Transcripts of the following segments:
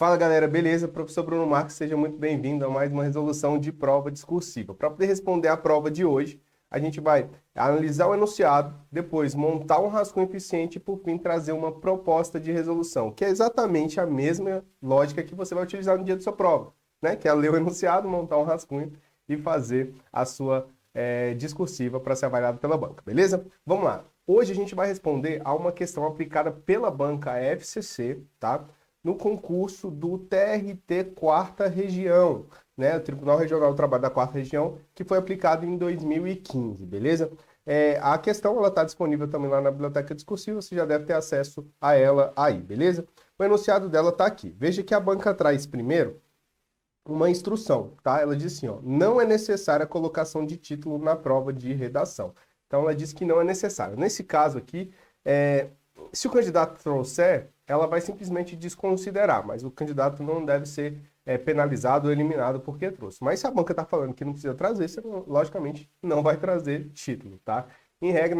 Fala galera, beleza? Professor Bruno Marques, seja muito bem-vindo a mais uma resolução de prova discursiva. Para poder responder a prova de hoje, a gente vai analisar o enunciado, depois montar um rascunho eficiente e, por fim, trazer uma proposta de resolução, que é exatamente a mesma lógica que você vai utilizar no dia da sua prova, né? Que é ler o enunciado, montar um rascunho e fazer a sua discursiva para ser avaliada pela banca, beleza? Vamos lá. Hoje a gente vai responder a uma questão aplicada pela banca FCC, tá? No concurso do TRT Quarta Região, né? O Tribunal Regional do Trabalho da Quarta Região, que foi aplicado em 2015, beleza? A questão ela está disponível também lá na biblioteca discursiva, você já deve ter acesso a ela aí, beleza? O enunciado dela está aqui. Veja que a banca traz primeiro uma instrução, tá? Ela diz assim, ó, não é necessária a colocação de título na prova de redação. Então, ela diz que não é necessário. Nesse caso aqui, se o candidato trouxer, ela vai simplesmente desconsiderar, mas o candidato não deve ser penalizado ou eliminado porque trouxe. Mas se a banca está falando que não precisa trazer, você logicamente não vai trazer título, tá? Em regra,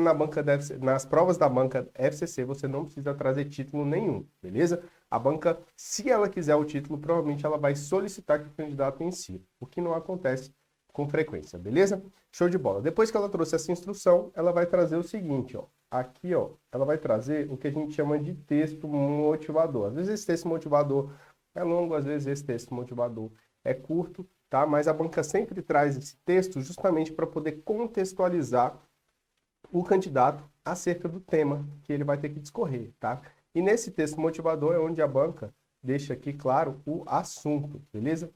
nas provas da banca FCC, você não precisa trazer título nenhum, beleza? A banca, se ela quiser o título, provavelmente ela vai solicitar que o candidato insira, o que não acontece com frequência, beleza? Show de bola. Depois que ela trouxe essa instrução, ela vai trazer o seguinte, ó. Aqui, ó, ela vai trazer o que a gente chama de texto motivador. Às vezes esse texto motivador é longo, às vezes esse texto motivador é curto, tá? Mas a banca sempre traz esse texto justamente para poder contextualizar o candidato acerca do tema que ele vai ter que discorrer, tá? E nesse texto motivador é onde a banca deixa aqui claro o assunto, beleza?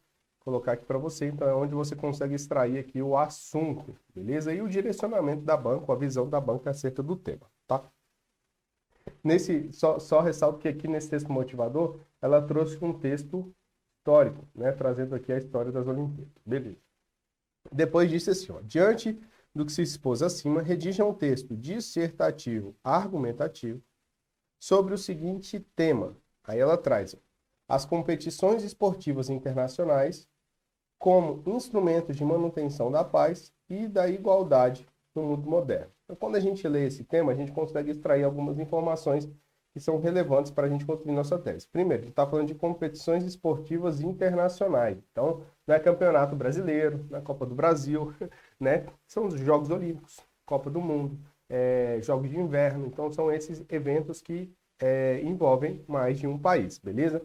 Vou colocar aqui para você, então é onde você consegue extrair aqui o assunto, beleza? E o direcionamento da banca, a visão da banca acerca do tema, tá? Só ressalto que aqui nesse texto motivador, ela trouxe um texto histórico, né? Trazendo aqui a história das Olimpíadas, beleza? Depois disse assim, ó, diante do que se expôs acima, redija um texto dissertativo argumentativo sobre o seguinte tema. Aí ela traz as competições esportivas internacionais como instrumentos de manutenção da paz e da igualdade no mundo moderno. Então, quando a gente lê esse tema, a gente consegue extrair algumas informações que são relevantes para a gente construir nossa tese. Primeiro, a gente está falando de competições esportivas internacionais. Então, não é campeonato brasileiro, não é Copa do Brasil, né? São os Jogos Olímpicos, Copa do Mundo, Jogos de Inverno. Então, são esses eventos que envolvem mais de um país, beleza?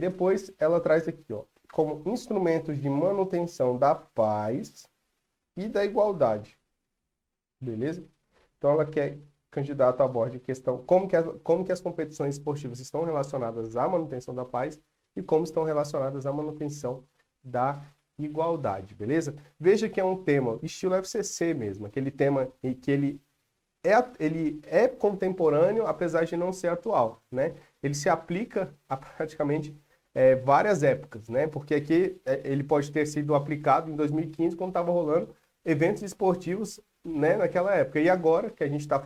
Depois, ela traz aqui, ó, como instrumentos de manutenção da paz e da igualdade, beleza? Então, ela quer candidato aborde a questão como que as competições esportivas estão relacionadas à manutenção da paz e como estão relacionadas à manutenção da igualdade, beleza? Veja que é um tema estilo FCC mesmo, aquele tema em que ele é contemporâneo, apesar de não ser atual, né? Ele se aplica a praticamente várias épocas, né? Porque aqui ele pode ter sido aplicado em 2015, quando estava rolando eventos esportivos, né, naquela época. E agora, que a gente está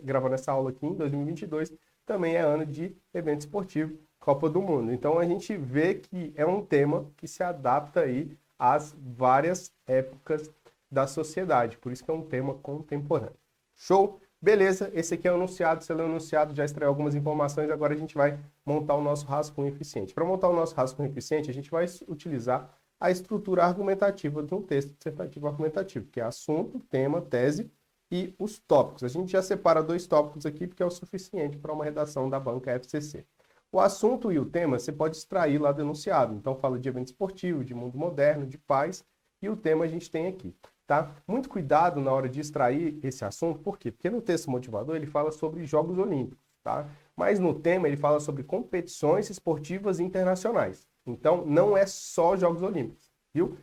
gravando essa aula aqui em 2022, também é ano de evento esportivo, Copa do Mundo. Então, a gente vê que é um tema que se adapta aí às várias épocas da sociedade. Por isso que é um tema contemporâneo. Show? Beleza, esse aqui é o enunciado. Você leu o enunciado, já extraiu algumas informações. Agora a gente vai montar o nosso rascunho eficiente. Para montar o nosso rascunho eficiente, a gente vai utilizar a estrutura argumentativa de um texto dissertativo argumentativo, que é assunto, tema, tese e os tópicos. A gente já separa 2 tópicos aqui, porque é o suficiente para uma redação da banca FCC. O assunto e o tema você pode extrair lá do enunciado. Então, fala de evento esportivo, de mundo moderno, de paz, e o tema a gente tem aqui. Tá? Muito cuidado na hora de extrair esse assunto, por quê? Porque no texto motivador ele fala sobre Jogos Olímpicos, tá? Mas no tema ele fala sobre competições esportivas internacionais. Então, não é só Jogos Olímpicos, viu?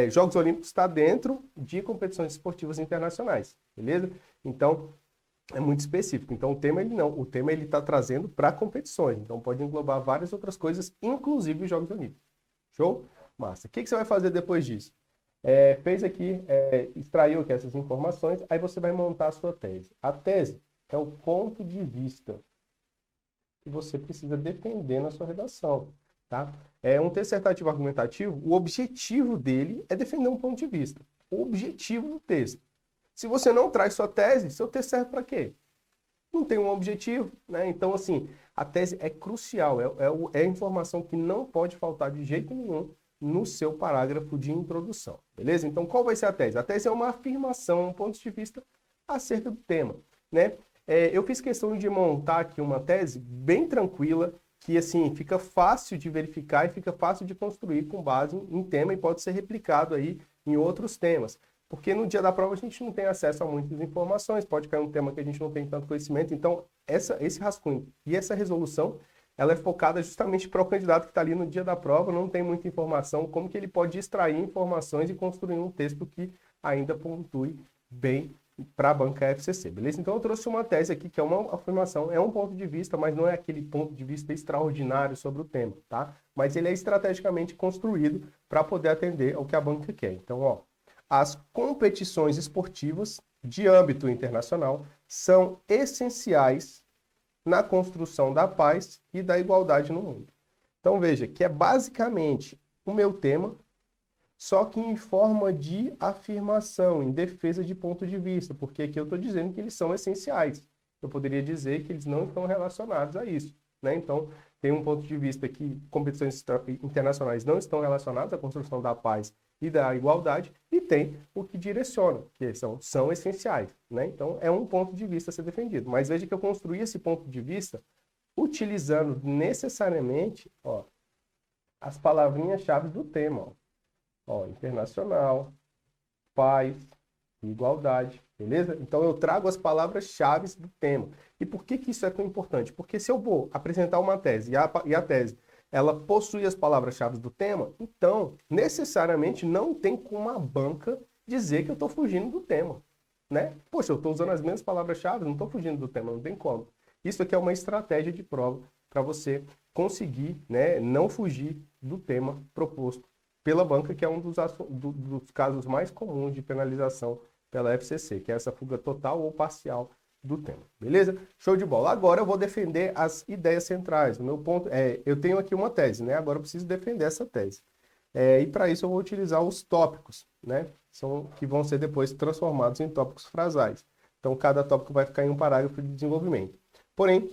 Jogos Olímpicos está dentro de competições esportivas internacionais, beleza? Então, é muito específico. Então, o tema ele está trazendo para competições. Então, pode englobar várias outras coisas, inclusive os Jogos Olímpicos. Show? Massa. O que você vai fazer depois disso? Fez aqui, extraiu aqui essas informações, aí você vai montar a sua tese. A tese é o ponto de vista que você precisa defender na sua redação, tá? Um texto dissertativo argumentativo, o objetivo dele é defender um ponto de vista. O objetivo do texto. Se você não traz sua tese, seu texto serve para quê? Não tem um objetivo, né? Então, assim, A tese é crucial, é a informação que não pode faltar de jeito nenhum no seu parágrafo de introdução, beleza? Então, qual vai ser a tese? A tese é uma afirmação, um ponto de vista acerca do tema, né? Eu fiz questão de montar aqui uma tese bem tranquila, que assim fica fácil de verificar e fica fácil de construir com base em tema e pode ser replicado aí em outros temas. Porque no dia da prova a gente não tem acesso a muitas informações, pode cair um tema que a gente não tem tanto conhecimento. Então, esse rascunho e essa resolução, ela é focada justamente para o candidato que está ali no dia da prova, não tem muita informação, como que ele pode extrair informações e construir um texto que ainda pontue bem para a banca FCC, beleza? Então eu trouxe uma tese aqui que é uma afirmação, é um ponto de vista, mas não é aquele ponto de vista extraordinário sobre o tema, tá? Mas ele é estrategicamente construído para poder atender ao que a banca quer. Então, ó, as competições esportivas de âmbito internacional são essenciais na construção da paz e da igualdade no mundo. Então veja que é basicamente o meu tema, só que em forma de afirmação, em defesa de ponto de vista, porque aqui eu estou dizendo que eles são essenciais. Eu poderia dizer que eles não estão relacionados a isso, né? Então, tem um ponto de vista que competições internacionais não estão relacionadas à construção da paz e da igualdade, e tem o que direciona, que são essenciais, né? Então, é um ponto de vista a ser defendido. Mas veja que eu construí esse ponto de vista utilizando necessariamente, ó, as palavrinhas-chave do tema, ó. Ó, internacional, paz, igualdade, beleza? Então eu trago as palavras-chave do tema. E por que que isso é tão importante? Porque se eu vou apresentar uma tese e a tese ela possui as palavras-chave do tema, então necessariamente não tem como a banca dizer que eu estou fugindo do tema, né? Poxa, eu estou usando as mesmas palavras-chave, não estou fugindo do tema, não tem como. Isso aqui é uma estratégia de prova para você conseguir, né, não fugir do tema proposto pela banca, que é um dos casos mais comuns de penalização pela FCC, que é essa fuga total ou parcial do tema, beleza? Show de bola. Agora eu vou defender as ideias centrais. O meu ponto eu tenho aqui uma tese, né? Agora eu preciso defender essa tese. E para isso eu vou utilizar os tópicos, né? Que vão ser depois transformados em tópicos frasais. Então cada tópico vai ficar em um parágrafo de desenvolvimento. Porém,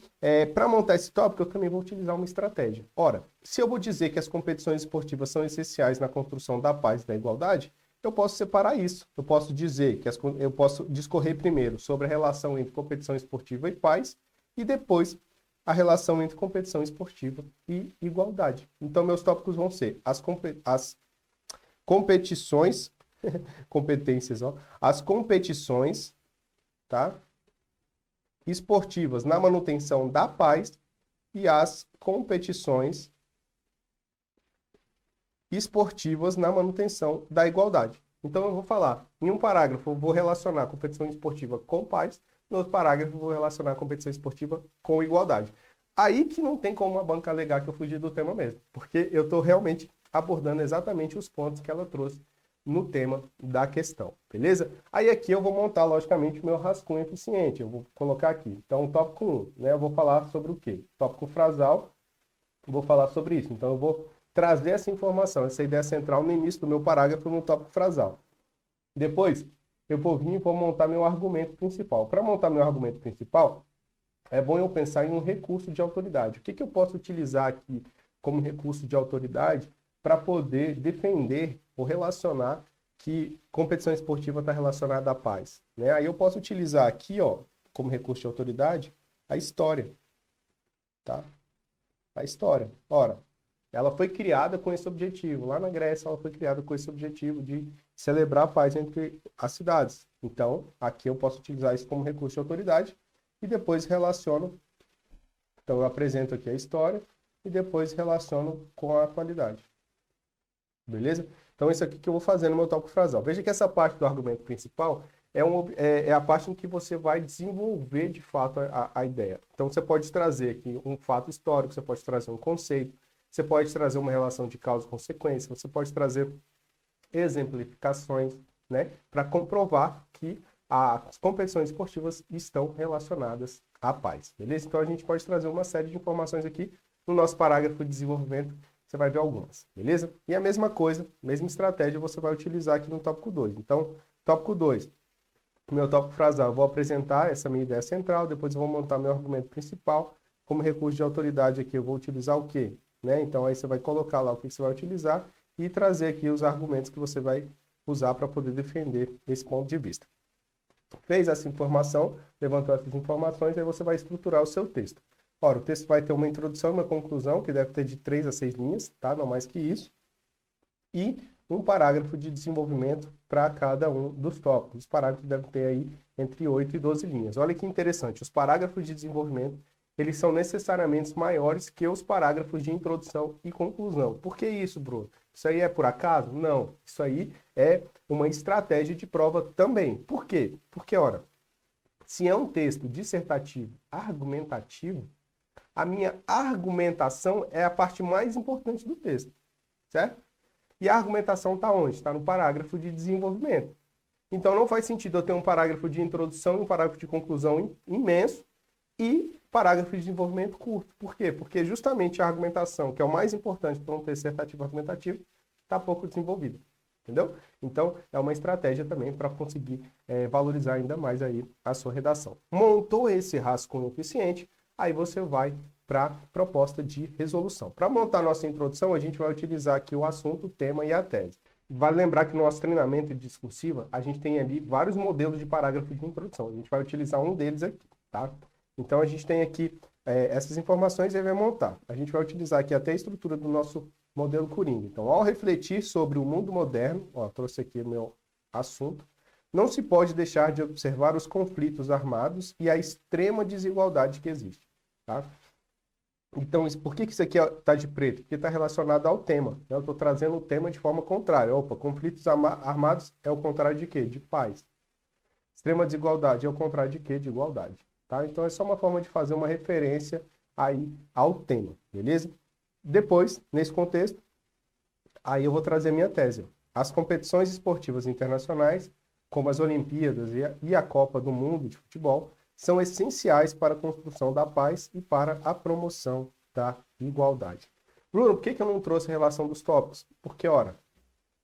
para montar esse tópico, eu também vou utilizar uma estratégia. Ora, se eu vou dizer que as competições esportivas são essenciais na construção da paz e da igualdade, eu posso separar isso. Eu posso dizer que eu posso discorrer primeiro sobre a relação entre competição esportiva e paz, e depois a relação entre competição esportiva e igualdade. Então, meus tópicos vão ser as competições, competências, ó, as competições, tá? Esportivas na manutenção da paz e as competições esportivas na manutenção da igualdade. Então eu vou falar, em um parágrafo eu vou relacionar a competição esportiva com paz, no outro parágrafo eu vou relacionar a competição esportiva com igualdade. Aí que não tem como a banca alegar que eu fugi do tema mesmo, porque eu estou realmente abordando exatamente os pontos que ela trouxe no tema da questão, beleza? Aí aqui eu vou montar, logicamente, o meu rascunho eficiente. Eu vou colocar aqui. Então, tópico 1, né? Eu vou falar sobre o quê? Tópico frasal, vou falar sobre isso. Então, eu vou trazer essa informação, essa ideia central no início do meu parágrafo no tópico frasal. Depois, eu vou vir e vou montar meu argumento principal. Para montar meu argumento principal, é bom eu pensar em um recurso de autoridade. O que eu posso utilizar aqui como recurso de autoridade para poder defender ou relacionar que competição esportiva está relacionada à paz, né? Aí eu posso utilizar aqui, ó, como recurso de autoridade, a história, tá? A história. Ora, ela foi criada com esse objetivo. Lá na Grécia, ela foi criada com esse objetivo de celebrar a paz entre as cidades. Então, aqui eu posso utilizar isso como recurso de autoridade e depois relaciono. Então, eu apresento aqui a história e depois relaciono com a atualidade. Beleza? Então, isso aqui que eu vou fazer no meu tópico frasal. Veja que essa parte do argumento principal é a parte em que você vai desenvolver, de fato, a ideia. Então, você pode trazer aqui um fato histórico, você pode trazer um conceito, você pode trazer uma relação de causa e consequência, você pode trazer exemplificações, né, para comprovar que as competições esportivas estão relacionadas à paz. Beleza? Então, a gente pode trazer uma série de informações aqui no nosso parágrafo de desenvolvimento. Você vai ver algumas, beleza? E a mesma coisa, mesma estratégia você vai utilizar aqui no tópico 2. Então, tópico 2, meu tópico frasal, eu vou apresentar essa minha ideia central, depois eu vou montar meu argumento principal como recurso de autoridade aqui eu vou utilizar o quê? Né? Então aí você vai colocar lá o que você vai utilizar e trazer aqui os argumentos que você vai usar para poder defender esse ponto de vista. Fez essa informação, levantou essas informações, aí você vai estruturar o seu texto. Ora, o texto vai ter uma introdução e uma conclusão, que deve ter de 3 a 6 linhas, tá? Não mais que isso. E um parágrafo de desenvolvimento para cada um dos tópicos. Os parágrafos devem ter aí entre 8 e 12 linhas. Olha que interessante, os parágrafos de desenvolvimento, eles são necessariamente maiores que os parágrafos de introdução e conclusão. Por que isso, Bruno? Isso aí é por acaso? Não. Isso aí é uma estratégia de prova também. Por quê? Porque, ora, se é um texto dissertativo argumentativo, a minha argumentação é a parte mais importante do texto, certo? E a argumentação está onde? Está no parágrafo de desenvolvimento. Então não faz sentido eu ter um parágrafo de introdução e um parágrafo de conclusão imenso e parágrafo de desenvolvimento curto. Por quê? Porque justamente a argumentação, que é o mais importante para um texto dissertativo argumentativo, está pouco desenvolvida. Entendeu? Então, é uma estratégia também para conseguir valorizar ainda mais aí a sua redação. Montou esse rascunho eficiente, aí você vai para a proposta de resolução. Para montar a nossa introdução, a gente vai utilizar aqui o assunto, o tema e a tese. Vale lembrar que no nosso treinamento de discursiva, a gente tem ali vários modelos de parágrafo de introdução. A gente vai utilizar um deles aqui, tá? Então, a gente tem aqui essas informações e vai montar. A gente vai utilizar aqui até a estrutura do nosso modelo Coringa. Então, ao refletir sobre o mundo moderno, ó, trouxe aqui o meu assunto, não se pode deixar de observar os conflitos armados e a extrema desigualdade que existe, tá? Então, por que isso aqui está de preto? Porque está relacionado ao tema, né? Eu estou trazendo o tema de forma contrária. Opa, conflitos armados é o contrário de quê? De paz. Extrema desigualdade é o contrário de quê? De igualdade. Tá? Então, é só uma forma de fazer uma referência aí ao tema, beleza? Depois, nesse contexto, aí eu vou trazer a minha tese. As competições esportivas internacionais, como as Olimpíadas e a Copa do Mundo de futebol, são essenciais para a construção da paz e para a promoção da igualdade. Bruno, por que eu não trouxe a relação dos tópicos? Porque, ora,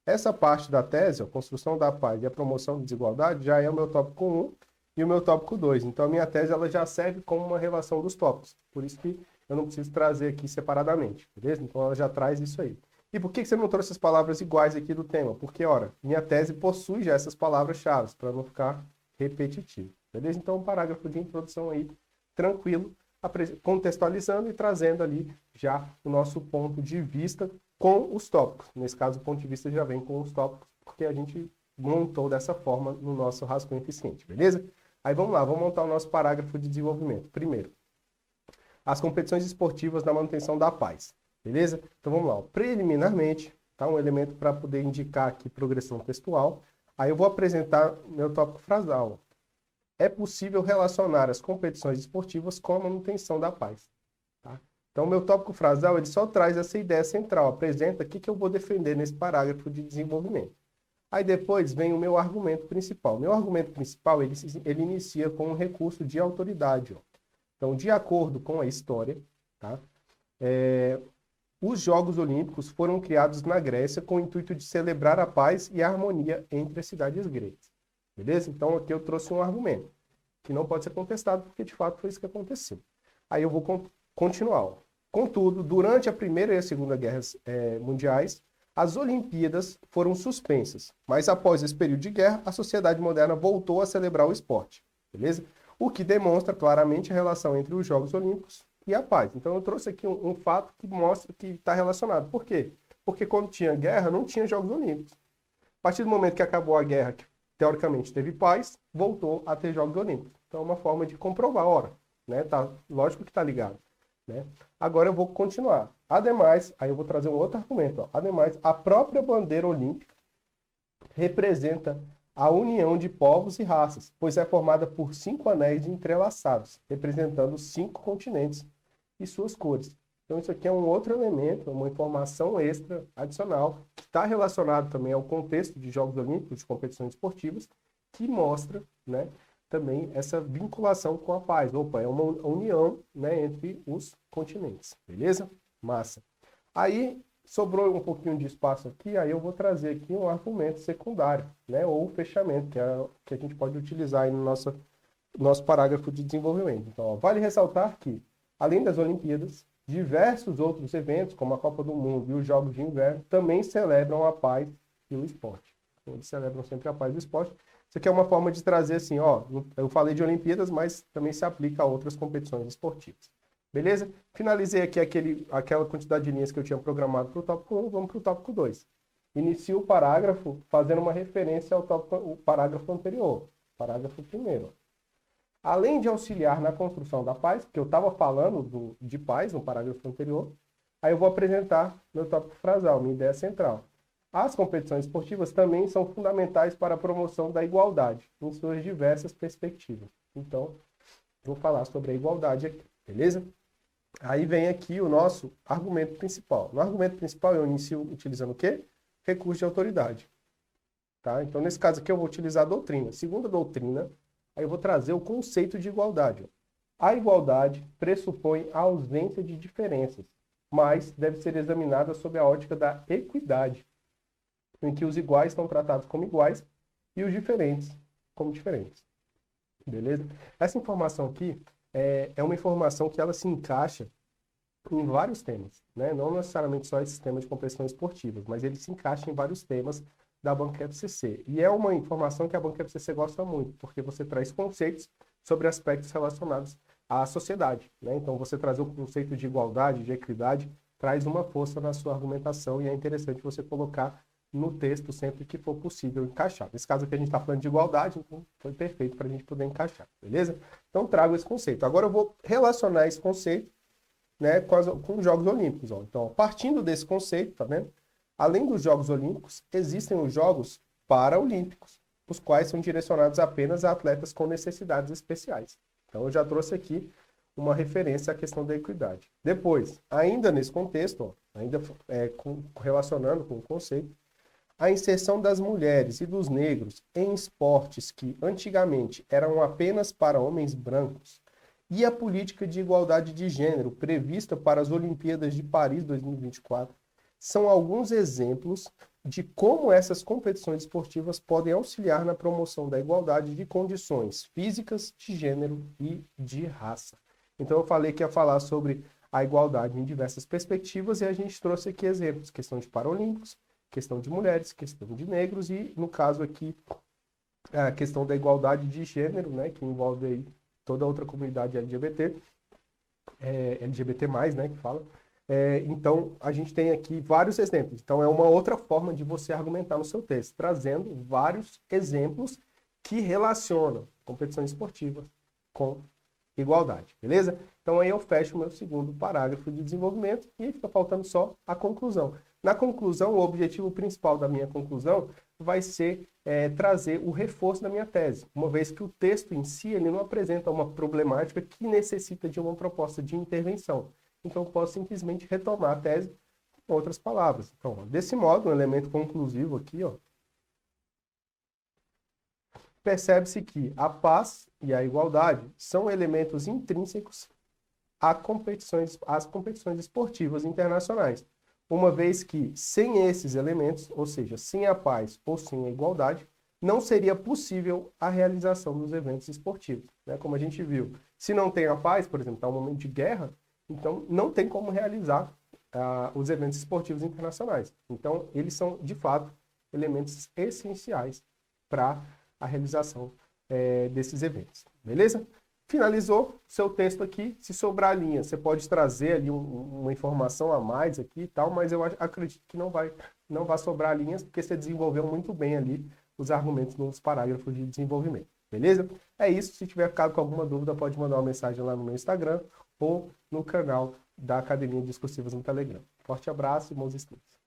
essa parte da tese, a construção da paz e a promoção da desigualdade, já é o meu tópico 1 e o meu tópico 2. Então, a minha tese ela já serve como uma relação dos tópicos. Por isso que eu não preciso trazer aqui separadamente, beleza? Então, ela já traz isso aí. E por que você não trouxe as palavras iguais aqui do tema? Porque, ora, minha tese possui já essas palavras-chave, para não ficar repetitivo. Beleza? Então, um parágrafo de introdução aí, tranquilo, contextualizando e trazendo ali já o nosso ponto de vista com os tópicos. Nesse caso, o ponto de vista já vem com os tópicos, porque a gente montou dessa forma no nosso rascunho eficiente, beleza? Aí vamos lá, vamos montar o nosso parágrafo de desenvolvimento. Primeiro, as competições esportivas na manutenção da paz, beleza? Então vamos lá, preliminarmente, tá? Um elemento para poder indicar aqui progressão textual. Aí eu vou apresentar meu tópico frasal. É possível relacionar as competições esportivas com a manutenção da paz. Tá? Então, o meu tópico frasal ele só traz essa ideia central, apresenta o que eu vou defender nesse parágrafo de desenvolvimento. Aí depois vem o meu argumento principal. Meu argumento principal ele inicia com um recurso de autoridade. Ó. Então, de acordo com a história, tá? Os Jogos Olímpicos foram criados na Grécia com o intuito de celebrar a paz e a harmonia entre as cidades gregas. Beleza? Então, aqui eu trouxe um argumento que não pode ser contestado, porque de fato foi isso que aconteceu. Aí eu vou continuar. Ó. Contudo, durante a Primeira e a Segunda Guerras Mundiais, as Olimpíadas foram suspensas, mas após esse período de guerra, a sociedade moderna voltou a celebrar o esporte. Beleza? O que demonstra claramente a relação entre os Jogos Olímpicos e a paz. Então, eu trouxe aqui um fato que mostra que está relacionado. Por quê? Porque quando tinha guerra, não tinha Jogos Olímpicos. A partir do momento que acabou a guerra, que teoricamente teve paz, voltou a ter Jogos Olímpicos. Então, é uma forma de comprovar, ora, né? Tá, lógico que está ligado. Né? Agora eu vou continuar. Ademais, aí eu vou trazer um outro argumento. Ó. Ademais, a própria bandeira olímpica representa a união de povos e raças, pois é formada por 5 anéis entrelaçados, representando 5 continentes e suas cores. Então, isso aqui é um outro elemento, uma informação extra adicional, que está relacionado também ao contexto de Jogos Olímpicos, de competições esportivas, que mostra, né, também essa vinculação com a paz. Opa, é uma união, né, entre os continentes. Beleza? Massa. Aí, sobrou um pouquinho de espaço aqui, aí eu vou trazer aqui um argumento secundário, né, ou fechamento, que a gente pode utilizar aí no nosso parágrafo de desenvolvimento. Então, ó, vale ressaltar que além das Olimpíadas, diversos outros eventos, como a Copa do Mundo e os Jogos de Inverno, também celebram a paz e o esporte. Então, eles celebram sempre a paz e o esporte. Isso aqui é uma forma de trazer assim, ó, eu falei de Olimpíadas, mas também se aplica a outras competições esportivas. Beleza? Finalizei aqui aquela quantidade de linhas que eu tinha programado para o tópico 1, vamos para o tópico 2. Inicio o parágrafo fazendo uma referência ao o parágrafo anterior, parágrafo 1º. Além de auxiliar na construção da paz, que eu estava falando de paz no parágrafo anterior, aí eu vou apresentar meu tópico frasal, minha ideia central. As competições esportivas também são fundamentais para a promoção da igualdade, em suas diversas perspectivas. Então, vou falar sobre a igualdade aqui, beleza? Aí vem aqui o nosso argumento principal. No argumento principal eu inicio utilizando o quê? Recurso de autoridade. Tá? Então, nesse caso aqui, eu vou utilizar a doutrina. Segundo a doutrina, aí eu vou trazer o conceito de igualdade. A igualdade pressupõe a ausência de diferenças, mas deve ser examinada sob a ótica da equidade, em que os iguais são tratados como iguais e os diferentes como diferentes. Beleza? Essa informação aqui é uma informação que ela se encaixa em vários temas, né? Não necessariamente só esse tema de competições esportivas, mas ele se encaixa em vários temas da Banca FCC. E é uma informação que a Banca FCC gosta muito, porque você traz conceitos sobre aspectos relacionados à sociedade, né? Então, você trazer o conceito de igualdade, de equidade, traz uma força na sua argumentação e é interessante você colocar no texto sempre que for possível encaixar. Nesse caso aqui a gente está falando de igualdade, então foi perfeito para a gente poder encaixar, beleza? Então, trago esse conceito. Agora eu vou relacionar esse conceito, né, com os Jogos Olímpicos. Ó. Então, partindo desse conceito, tá vendo? Além dos Jogos Olímpicos, existem os Jogos Paraolímpicos, os quais são direcionados apenas a atletas com necessidades especiais. Então, eu já trouxe aqui uma referência à questão da equidade. Depois, ainda nesse contexto, ó, relacionando com o conceito, a inserção das mulheres e dos negros em esportes que antigamente eram apenas para homens brancos, e a política de igualdade de gênero prevista para as Olimpíadas de Paris 2024 são alguns exemplos de como essas competições esportivas podem auxiliar na promoção da igualdade de condições físicas, de gênero e de raça. Então eu falei que ia falar sobre a igualdade em diversas perspectivas e a gente trouxe aqui exemplos, questão de paralímpicos, questão de mulheres, questão de negros e, no caso aqui, a questão da igualdade de gênero, né, que envolve aí toda a outra comunidade LGBT, LGBT+, né, que fala. Então, a gente tem aqui vários exemplos. Então, é uma outra forma de você argumentar no seu texto, trazendo vários exemplos que relacionam competições esportivas com igualdade, beleza? Então, aí eu fecho o meu segundo parágrafo de desenvolvimento e aí fica faltando só a conclusão. Na conclusão, o objetivo principal da minha conclusão vai ser trazer o reforço da minha tese, uma vez que o texto em si ele não apresenta uma problemática que necessita de uma proposta de intervenção. Então, eu posso simplesmente retomar a tese com outras palavras. Então, ó, desse modo, um elemento conclusivo aqui, ó, percebe-se que a paz e a igualdade são elementos intrínsecos às competições esportivas internacionais, uma vez que, sem esses elementos, ou seja, sem a paz ou sem a igualdade, não seria possível a realização dos eventos esportivos. Né? Como a gente viu, se não tem a paz, por exemplo, está um momento de guerra, então não tem como realizar os eventos esportivos internacionais. Então, eles são, de fato, elementos essenciais para a realização desses eventos. Beleza? Finalizou seu texto aqui. Se sobrar linha, você pode trazer ali uma informação a mais aqui e tal, mas eu acredito que não vai sobrar linhas, porque você desenvolveu muito bem ali os argumentos nos parágrafos de desenvolvimento. Beleza? É isso. Se tiver ficado com alguma dúvida, pode mandar uma mensagem lá no meu Instagram ou no canal da Academia Discursivas no Telegram. Forte abraço e bons estudos.